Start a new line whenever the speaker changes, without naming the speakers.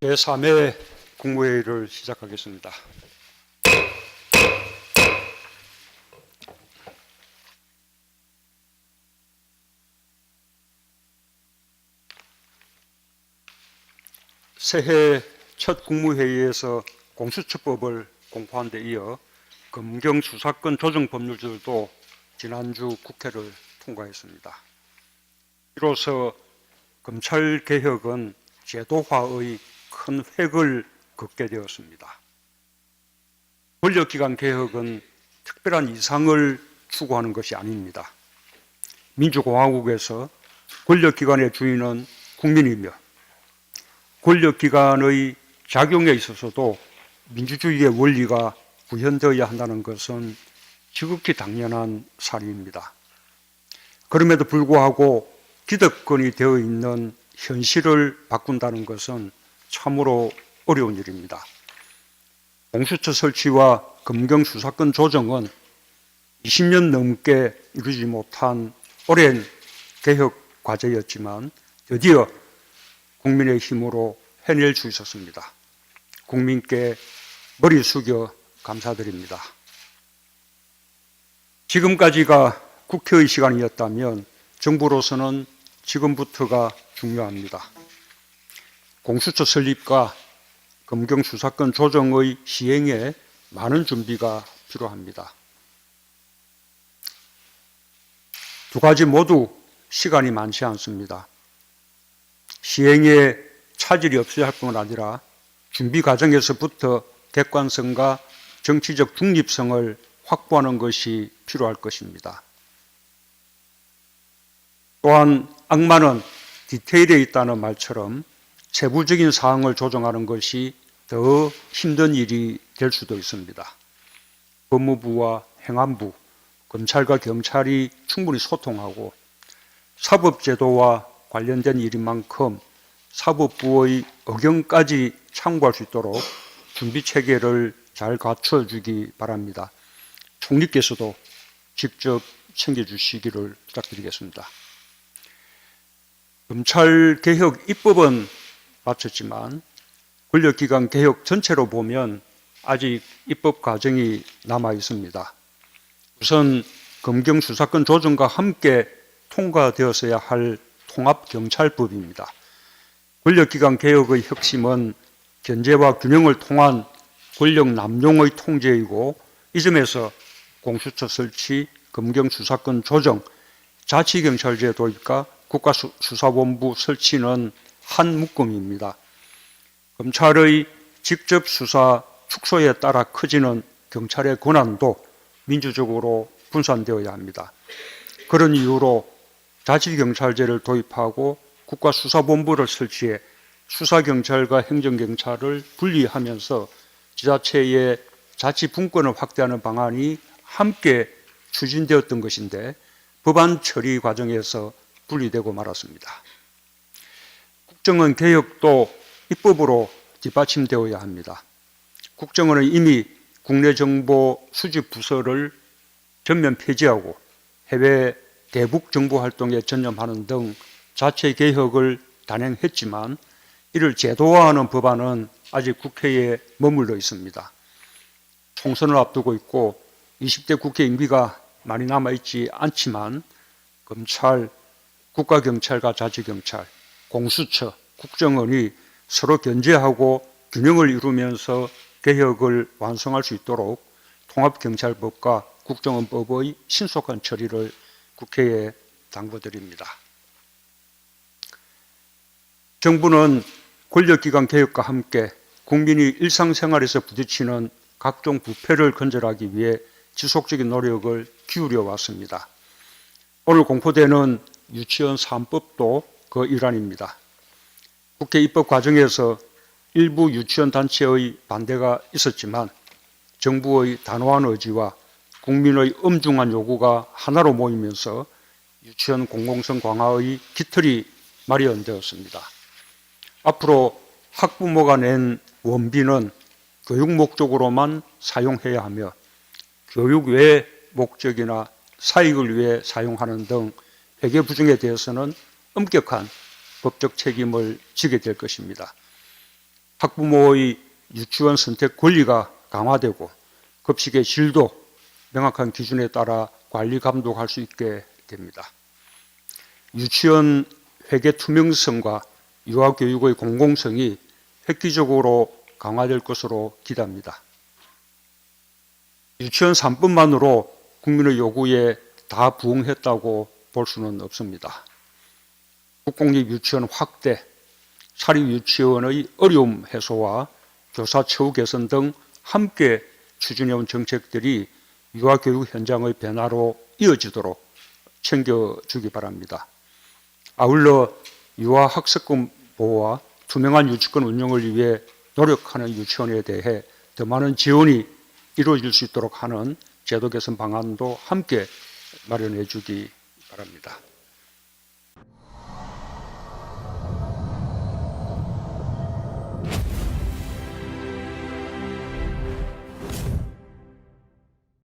제3회 국무회의를 시작하겠습니다. 새해 첫 국무회의에서 공수처법을 공포한 데 이어 검경수사권 조정 법률들도 지난주 국회를 통과했습니다. 이로써 검찰개혁은 제도화의 큰 획을 긋게 되었습니다. 권력기관 개혁은 특별한 이상을 추구하는 것이 아닙니다. 민주공화국에서 권력기관의 주인은 국민이며 권력기관의 작용에 있어서도 민주주의의 원리가 구현되어야 한다는 것은 지극히 당연한 사실입니다. 그럼에도 불구하고 기득권이 되어 있는 현실을 바꾼다는 것은 참으로 어려운 일입니다. 공수처 설치와 검경수사권 조정은 20년 넘게 이루지 못한 오랜 개혁 과제였지만 드디어 국민의 힘으로 해낼 수 있었습니다. 국민께 머리 숙여 감사드립니다. 지금까지가 국회의 시간이었다면 정부로서는 지금부터가 중요합니다. 공수처 설립과 검경수사권 조정의 시행에 많은 준비가 필요합니다. 두 가지 모두 시간이 많지 않습니다. 시행에 차질이 없어야 할 뿐만 아니라 준비 과정에서부터 객관성과 정치적 중립성을 확보하는 것이 필요할 것입니다. 또한 악마는 디테일에 있다는 말처럼 세부적인 사항을 조정하는 것이 더 힘든 일이 될 수도 있습니다. 법무부와 행안부, 검찰과 경찰이 충분히 소통하고 사법제도와 관련된 일인 만큼 사법부의 의견까지 참고할 수 있도록 준비체계를 잘 갖춰주기 바랍니다. 총리께서도 직접 챙겨주시기를 부탁드리겠습니다. 검찰개혁 입법은 마쳤지만 권력기관 개혁 전체로 보면 아직 입법 과정이 남아 있습니다. 우선 검경수사권 조정과 함께 통과되었어야 할 통합경찰법입니다. 권력기관 개혁의 핵심은 견제와 균형을 통한 권력 남용의 통제이고 이 점에서 공수처 설치, 검경수사권 조정, 자치경찰제 도입과 국가수사본부 설치는 한 묶음입니다. 검찰의 직접 수사 축소에 따라 커지는 경찰의 권한도 민주적으로 분산되어야 합니다. 그런 이유로 자치경찰제를 도입하고 국가수사본부를 설치해 수사경찰과 행정경찰을 분리하면서 지자체의 자치분권을 확대하는 방안이 함께 추진되었던 것인데 법안 처리 과정에서 분리되고 말았습니다. 국정원 개혁도 입법으로 뒷받침되어야 합니다. 국정원은 이미 국내 정보 수집 부서를 전면 폐지하고 해외 대북 정보 활동에 전념하는 등 자체 개혁을 단행했지만 이를 제도화하는 법안은 아직 국회에 머물러 있습니다. 총선을 앞두고 있고 20대 국회 임기가 많이 남아있지 않지만 검찰, 국가경찰과 자치경찰, 공수처, 국정원이 서로 견제하고 균형을 이루면서 개혁을 완성할 수 있도록 통합경찰법과 국정원법의 신속한 처리를 국회에 당부드립니다. 정부는 권력기관 개혁과 함께 국민이 일상생활에서 부딪히는 각종 부패를 근절하기 위해 지속적인 노력을 기울여 왔습니다. 오늘 공포되는 유치원 3법도 그 일환입니다. 국회 입법 과정에서 일부 유치원 단체의 반대가 있었지만 정부의 단호한 의지와 국민의 엄중한 요구가 하나로 모이면서 유치원 공공성 강화의 기틀이 마련되었습니다. 앞으로 학부모가 낸 원비는 교육 목적으로만 사용해야 하며 교육 외 목적이나 사익을 위해 사용하는 등 회계 부정에 대해서는 엄격한 법적 책임을 지게 될 것입니다. 학부모의 유치원 선택 권리가 강화되고 급식의 질도 명확한 기준에 따라 관리 감독할 수 있게 됩니다. 유치원 회계 투명성과 유아교육의 공공성이 획기적으로 강화될 것으로 기대합니다. 유치원 3법만으로 국민의 요구에 다 부응했다고 볼 수는 없습니다. 국공립 유치원 확대, 사립 유치원의 어려움 해소와 교사 처우 개선 등 함께 추진해온 정책들이 유아교육 현장의 변화로 이어지도록 챙겨주기 바랍니다. 아울러 유아학습권 보호와 투명한 유치권 운영을 위해 노력하는 유치원에 대해 더 많은 지원이 이루어질 수 있도록 하는 제도 개선 방안도 함께 마련해 주기 바랍니다.